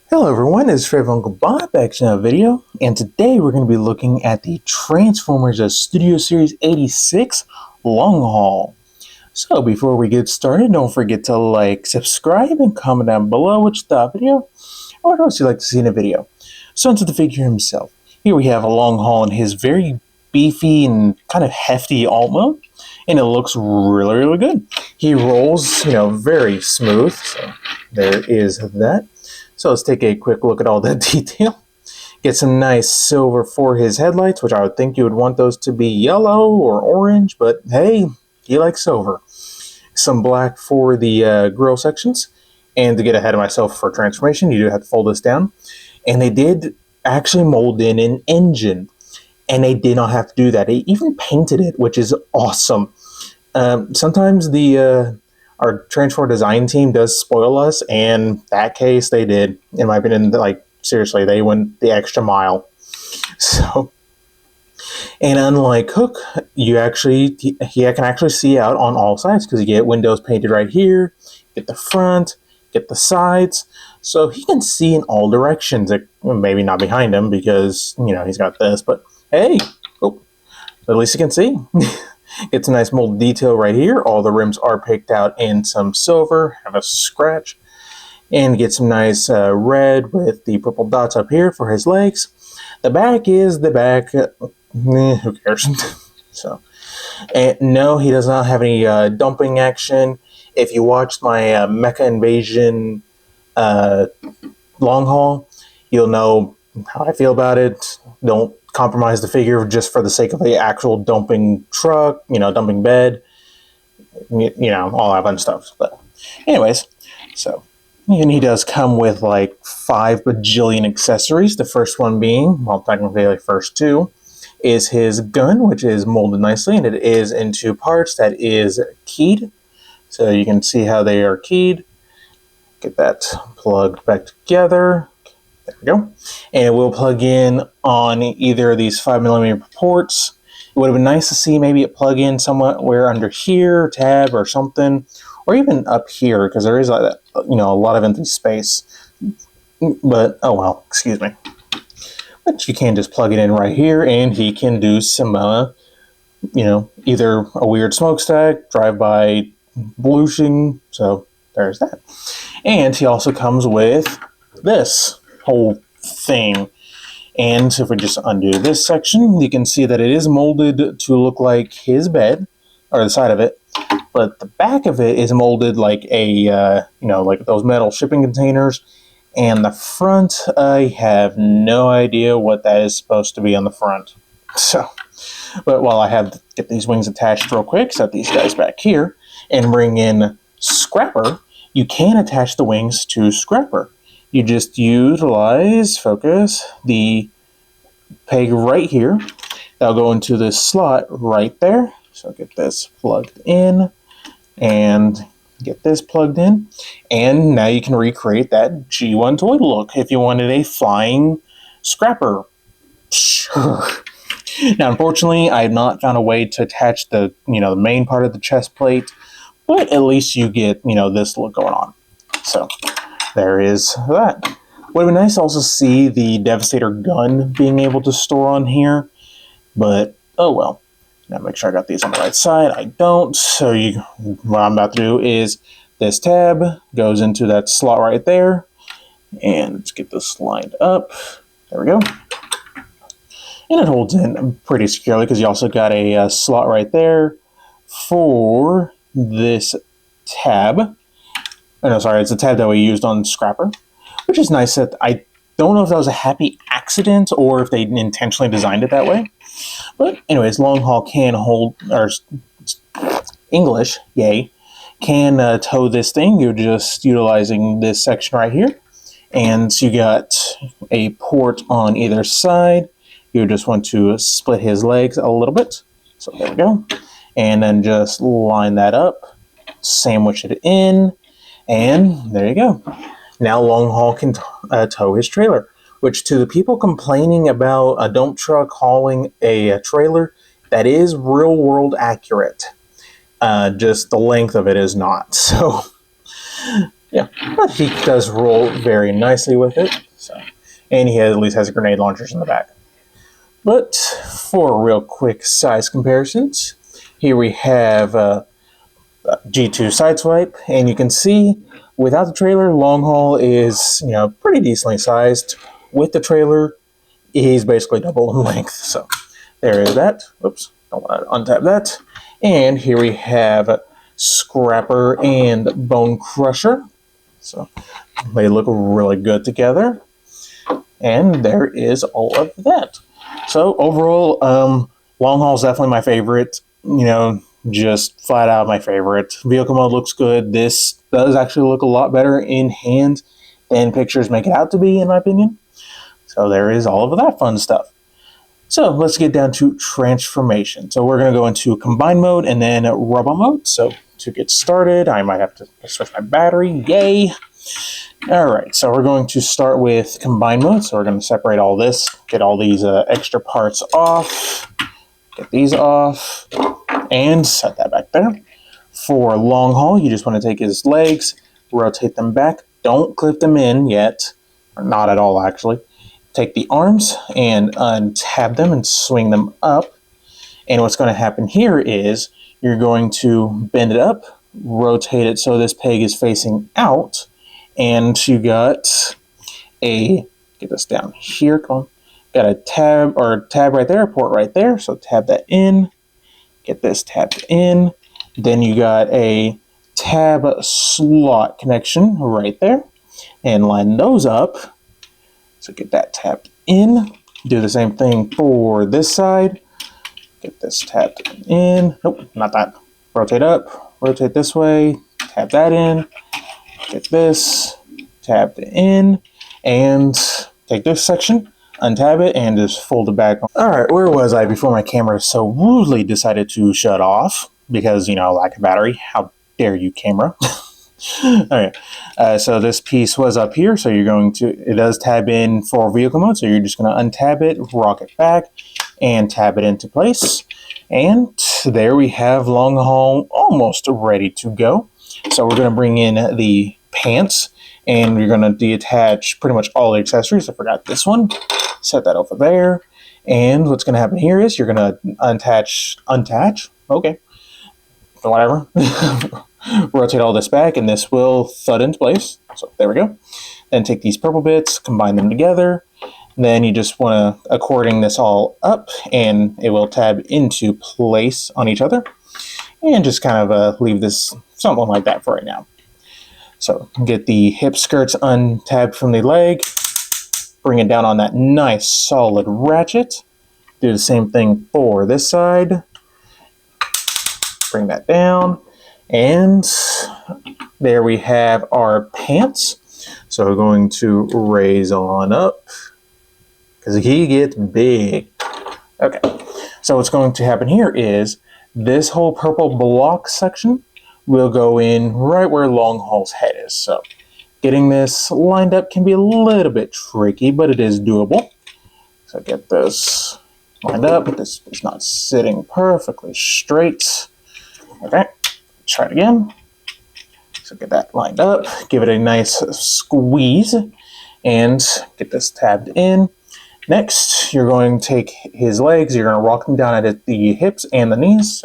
Hello everyone, it's Fred Uncle Bob back to another video, and today we're going to be looking at the Transformers Studio Series 86 Long Haul. So before we get started, don't forget to like, subscribe, and comment down below what you thought of the video, or what else you'd like to see in a video. So into the figure himself. Here we have a Long Haul in his very beefy and kind of hefty alt mode, and it looks really good. He rolls, very smooth, so there is that. So let's take a quick look at all that detail. Get some nice silver for his headlights, which I would think you would want those to be yellow or orange, but hey, he likes silver. Some black for the grill sections. And to get ahead of myself for transformation, you do have to fold this down. And they did actually mold in an engine. And they did not have to do that. They even painted it, which is awesome. Sometimes our Transformer design team does spoil us, and that case they did. In my opinion, seriously, they went the extra mile. So, and unlike Hook, he can actually see out on all sides because you get windows painted right here, get the front, get the sides, so he can see in all directions. Maybe not behind him because he's got this, but hey, at least he can see. It's a nice molded detail right here. All the rims are picked out in some silver, have a scratch, and get some nice red with the purple dots up here for his legs. The back is the back. Who cares? So, and no, he does not have any dumping action. If you watched my Mecha Invasion long haul, you'll know how I feel about it. Don't compromise the figure just for the sake of the actual dumping truck, dumping bed, all that fun stuff. But anyways, so, and he does come with like 5 bajillion accessories. The first one being, well, technically like first 2, is his gun, which is molded nicely, and it is in 2 parts. That is keyed, so you can see how they are keyed. Get that plugged back together. There we go. And it will plug in on either of these 5mm ports. It would have been nice to see maybe it plug in somewhere under here, tab or something, or even up here, because there is a lot of empty space. But oh well, excuse me. But you can just plug it in right here, and he can do some, either a weird smokestack, drive-by blushing. So there's that. And he also comes with this whole thing. And if we just undo this section, you can see that it is molded to look like his bed, or the side of it, but the back of it is molded like a, like those metal shipping containers, and the front, I have no idea what that is supposed to be on the front. So, but while I have to get these wings attached real quick, set these guys back here, and bring in Scrapper, you can attach the wings to Scrapper. You just utilize, focus, the peg right here. That'll go into this slot right there. So get this plugged in and get this plugged in. And now you can recreate that G1 toy look if you wanted a flying Scrapper. Sure. Now, unfortunately, I have not found a way to attach the, the main part of the chest plate, but at least you get, this look going on. So there is that. Would have been nice to also see the Devastator gun being able to store on here, but oh well. Now make sure I got these on the right side. I don't, so what I'm about to do is this tab goes into that slot right there, and let's get this lined up. There we go. And it holds in pretty securely because you also got a slot right there for this tab. Oh, no, sorry, it's a tab that we used on Scrapper, which is nice. That I don't know if that was a happy accident or if they intentionally designed it that way. But anyways, Long Haul can hold, or English, yay, can tow this thing. You're just utilizing this section right here. And so you got a port on either side. You just want to split his legs a little bit. So there we go. And then just line that up, sandwich it in, and there you go. Now Long Haul can tow his trailer, which to the people complaining about a dump truck hauling a trailer, that is real world accurate. Just the length of it is not. So Yeah, but he does roll very nicely with it. So, and he at least has grenade launchers in the back. But for real quick size comparisons, here we have G2 Sideswipe, and you can see without the trailer, Long Haul is pretty decently sized. With the trailer, he's basically double in length. So there is that. Oops, don't want to untap that. And here we have Scrapper and Bone Crusher. So they look really good together. And there is all of that. So overall, Long Haul is definitely my favorite. Just flat out my favorite. Vehicle mode looks good. This does actually look a lot better in hand than pictures make it out to be, in my opinion. So there is all of that fun stuff. So let's get down to transformation. So we're going to go into combine mode and then robot mode. So to get started, I might have to switch my battery. Yay! All right, so we're going to start with combine mode. So we're going to separate all this, get all these extra parts off, get these off, and set that back there. For Long Haul, you just want to take his legs, rotate them back. Don't clip them in yet, or not at all actually. Take the arms and untab them and swing them up. And what's going to happen here is you're going to bend it up, rotate it so this peg is facing out, and you got get this down here, come on. Got a tab right there, port right there, so tab that in, get this tabbed in, then you got a tab slot connection right there, and line those up, so get that tabbed in, do the same thing for this side, get this tabbed in, nope, not that, rotate up, rotate this way, tab that in, get this tabbed in, and take this section, untab it, and just fold it back on. All right, where was I before my camera so rudely decided to shut off because, lack of battery? How dare you, camera? All right, so this piece was up here, so it does tab in for vehicle mode, so you're just going to untab it, rock it back, and tab it into place. And there we have Long Haul almost ready to go. So we're going to bring in the pants, and we're going to detach pretty much all the accessories. I forgot this one. Set that over there. And what's going to happen here is you're going to untach, okay, whatever. Rotate all this back, and this will thud into place. So there we go. Then take these purple bits, combine them together. Then you just want to according this all up, and it will tab into place on each other. And just kind of leave this something like that for right now. So get the hip skirts untabbed from the leg, bring it down on that nice solid ratchet. Do the same thing for this side. Bring that down, and there we have our pants. So we're going to raise on up because he gets big. Okay, so what's going to happen here is this whole purple block section will go in right where Long Haul's head is. So getting this lined up can be a little bit tricky, but it is doable. So get this lined up. This is not sitting perfectly straight. Okay, try it again. So get that lined up, give it a nice squeeze, and get this tabbed in. Next, you're going to take his legs, you're going to rock them down at the hips and the knees.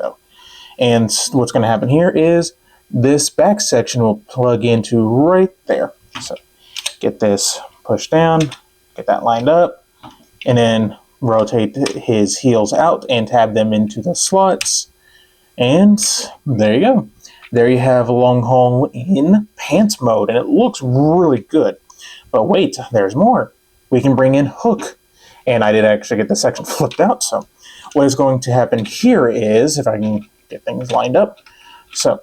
And what's going to happen here is this back section will plug into right there. So get this pushed down, get that lined up, and then rotate his heels out and tab them into the slots. And there you go. There you have Long Haul in pants mode, and it looks really good. But wait, there's more. We can bring in Hook. And I did actually get this section flipped out, so what is going to happen here is, if I can get things lined up, so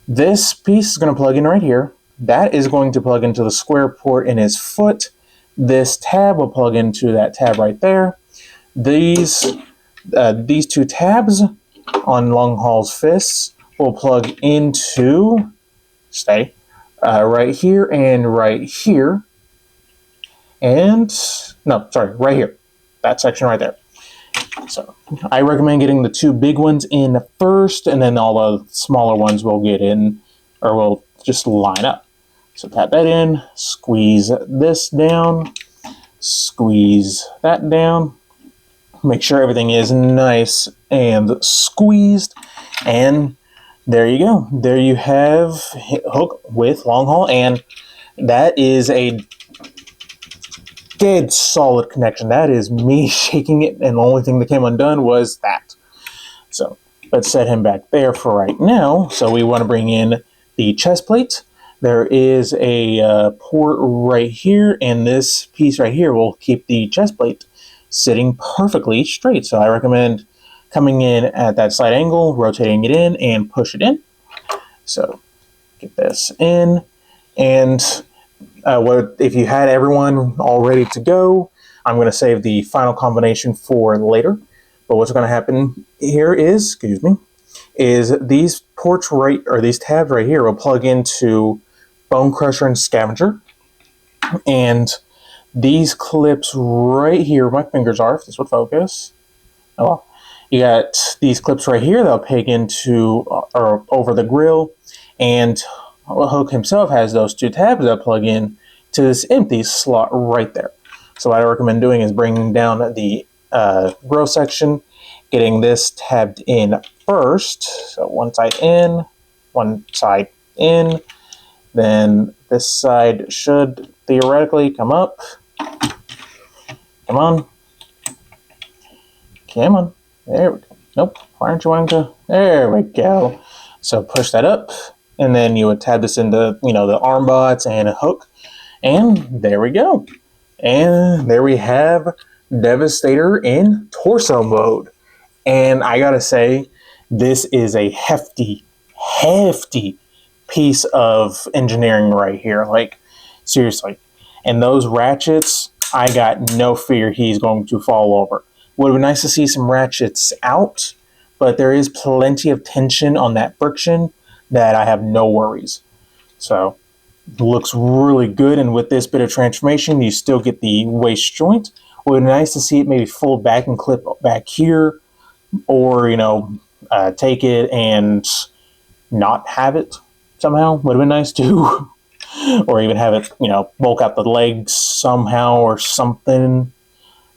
this piece is going to plug in right here. That is going to plug into the square port in his foot. This tab will plug into that tab right there. These two tabs on Long Haul's fists will plug into, right here and right here. And, no, sorry, right here. That section right there. So I recommend getting the two big ones in first, and then all the smaller ones will get in, or will just line up. So tap that in, squeeze this down, squeeze that down. Make sure everything is nice and squeezed. And there you go. There you have hook with long haul. And that is a dead solid connection. That is me shaking it, and the only thing that came undone was that. So let's set him back there for right now. So we want to bring in the chest plate. There is a port right here, and this piece right here will keep the chest plate sitting perfectly straight. So I recommend coming in at that slight angle, rotating it in, and push it in. So get this in, and if you had everyone all ready to go, I'm going to save the final combination for later. But what's going to happen here is, these ports right, or these tabs right here will plug into Bone Crusher and Scavenger. And these clips right here, my fingers are, if this would focus. Oh well. You got these clips right here that'll peg into, or over the grill. And Hook himself has those two tabs that plug in to this empty slot right there. So what I recommend doing is bringing down the grill section, getting this tabbed in first. So one side in, then this side should theoretically come up. Come on. There we go. Nope. Why aren't you wanting to? There we go. So push that up, and then you would tab this into, the arm bots and a hook. And there we go. And there we have Devastator in torso mode. And I gotta say, this is a hefty piece of engineering right here. Like, seriously. And those ratchets, I got no fear he's going to fall over. Would be nice to see some ratchets out, but there is plenty of tension on that friction that I have no worries. So, it looks really good, and with this bit of transformation, you still get the waist joint. It would be nice to see it maybe fold back and clip back here, or, take it and not have it somehow. Would have been nice too. Or even have it, bulk out the legs somehow or something.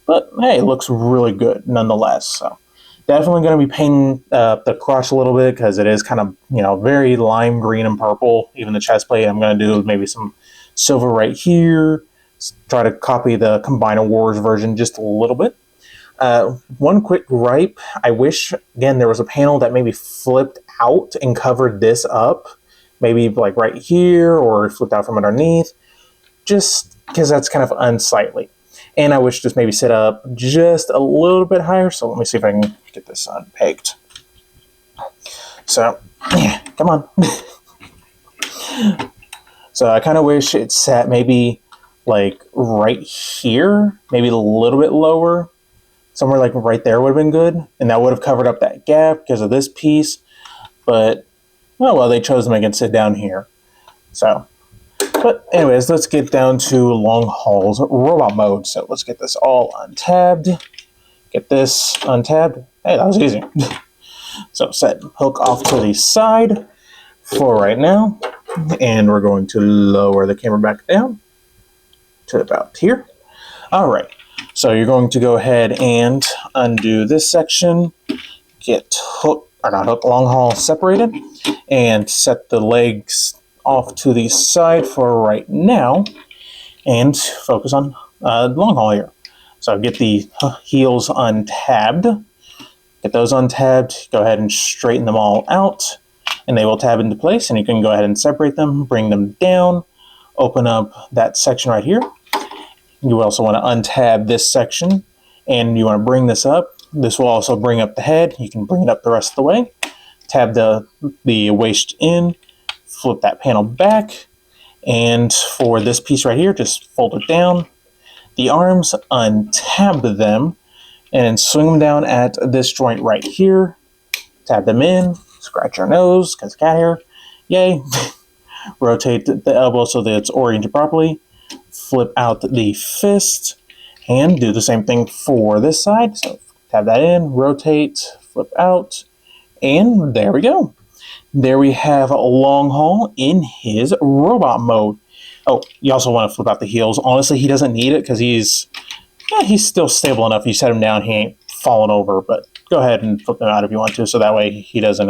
But hey, it looks really good nonetheless. So definitely going to be painting the crotch a little bit, because it is kind of, very lime green and purple. Even the chest plate, I'm going to do maybe some silver right here. Try to copy the Combiner Wars version just a little bit. One quick gripe. I wish, again, there was a panel that maybe flipped out and covered this up. Maybe like right here, or flipped out from underneath. Just because that's kind of unsightly. And I wish this maybe set up just a little bit higher. So let me see if I can get this unpegged. So, yeah, come on. So I kind of wish it sat maybe like right here, maybe a little bit lower. Somewhere like right there would have been good. And that would have covered up that gap because of this piece. But, oh well, they chose to make it sit down here. So, but anyways, let's get down to Long Haul's robot mode. So let's get this all untabbed. Get this untabbed. Hey, that was easy. So set Hook off to the side for right now. And we're going to lower the camera back down to about here. All right. So you're going to go ahead and undo this section. Get Long Haul separated. And set the legs off to the side for right now, and focus on Long Haul here. So get the heels untabbed. Get those untabbed. Go ahead and straighten them all out, and they will tab into place. And you can go ahead and separate them, bring them down, open up that section right here. You also want to untab this section, and you want to bring this up. This will also bring up the head. You can bring it up the rest of the way. Tab the waist in. Flip that panel back, and for this piece right here, just fold it down. The arms, untab them, and swing them down at this joint right here. Tab them in, scratch your nose, because cat hair, yay. Rotate the elbow so that it's oriented properly. Flip out the fist, and do the same thing for this side. So tab that in, rotate, flip out, and there we go. There we have Long Haul in his robot mode. Oh, you also want to flip out the heels. Honestly, he doesn't need it because he's still stable enough. You set him down, he ain't falling over. But go ahead and flip them out if you want to, so that way he doesn't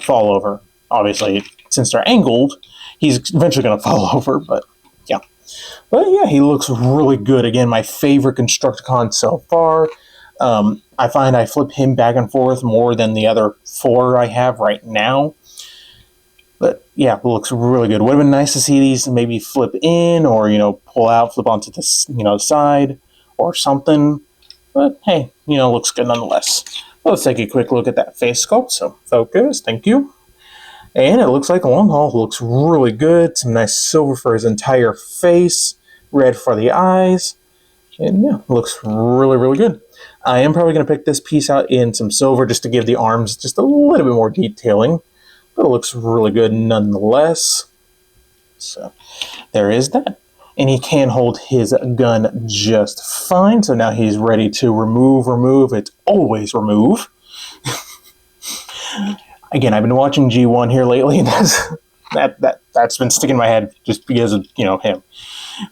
fall over. Obviously, since they're angled, he's eventually going to fall over. But yeah, he looks really good. Again, my favorite Constructicon so far. I find I flip him back and forth more than the other 4 I have right now. But yeah, it looks really good. Would have been nice to see these maybe flip in or, pull out, flip onto the, side or something. But hey, looks good nonetheless. Let's take a quick look at that face sculpt. So focus, thank you. And it looks like Long Haul looks really good. Some nice silver for his entire face, red for the eyes. And yeah, looks really, really good. I am probably going to pick this piece out in some silver just to give the arms just a little bit more detailing. But it looks really good nonetheless. So there is that. And he can hold his gun just fine. So now he's ready to remove. It's always remove. Again, I've been watching G1 here lately, and that's been sticking in my head just because of him.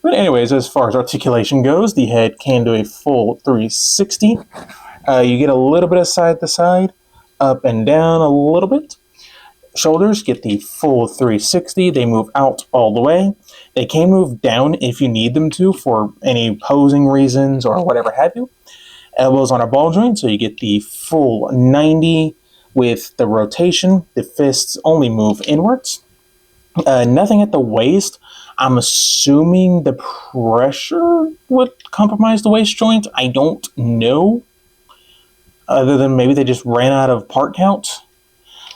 But anyways, as far as articulation goes, the head can do a full 360. You get a little bit of side to side, up and down a little bit. Shoulders get the full 360. They move out all the way. They can move down if you need them to for any posing reasons or whatever have you. Elbows on a ball joint, so you get the full 90 with the rotation. The fists only move inwards. Nothing at the waist. I'm assuming the pressure would compromise the waist joint. I don't know. Other than maybe they just ran out of part count.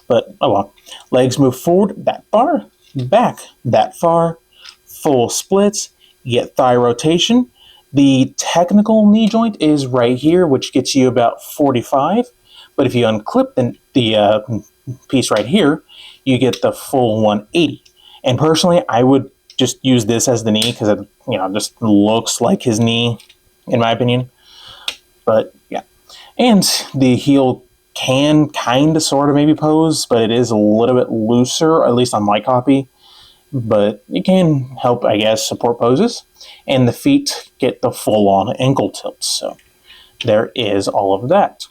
But, oh well. Legs move forward that far, back that far, full splits, you get thigh rotation. The technical knee joint is right here, which gets you about 45. But if you unclip the piece right here, you get the full 180. And personally, I would just use this as the knee because it just looks like his knee, in my opinion. But yeah. And the heel can kind of sort of maybe pose, but it is a little bit looser, at least on my copy. But it can help, I guess, support poses. And the feet get the full-on ankle tilt. So there is all of that.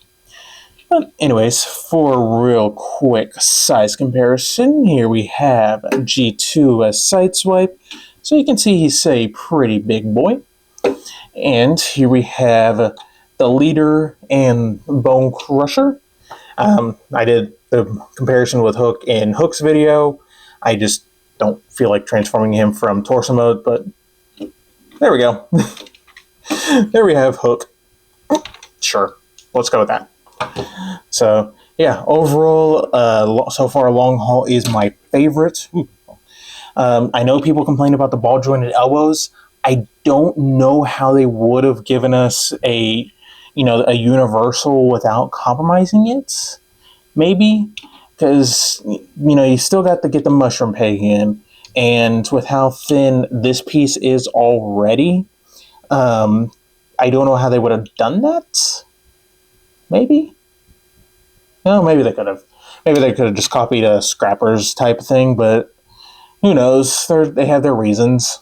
But anyways, for a real quick size comparison, here we have G2 as Sideswipe. So you can see he's a pretty big boy. And here we have the Leader and Bone Crusher. I did the comparison with Hook in Hook's video. I just don't feel like transforming him from torso mode, but there we go. There we have Hook. Sure, let's go with that. So yeah, overall, so far Long Haul is my favorite. I know people complain about the ball jointed elbows. I don't know how they would have given us a universal without compromising it. Maybe because you still got to get the mushroom peg in, and with how thin this piece is already, I don't know how they would have done that. Maybe. No, maybe they could have. Maybe they could have just copied a Scrappers type of thing, but who knows? They have their reasons.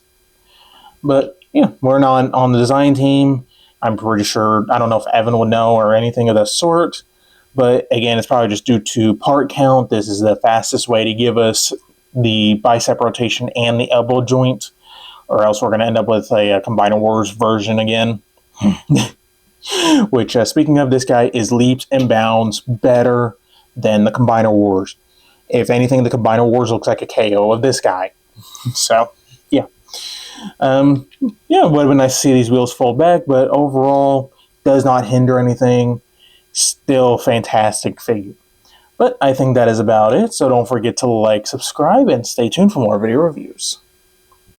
But yeah, we're not on the design team. I'm pretty sure, I don't know if Evan would know or anything of the sort. But again, it's probably just due to part count. This is the fastest way to give us the bicep rotation and the elbow joint, or else we're going to end up with a Combiner Wars version again. Which, speaking of, this guy is leaps and bounds better than the Combiner Wars. If anything, the Combiner Wars looks like a KO of this guy. So, yeah. Yeah, it would have been nice to see these wheels fold back, but overall, does not hinder anything. Still fantastic figure. But I think that is about it, so don't forget to like, subscribe, and stay tuned for more video reviews.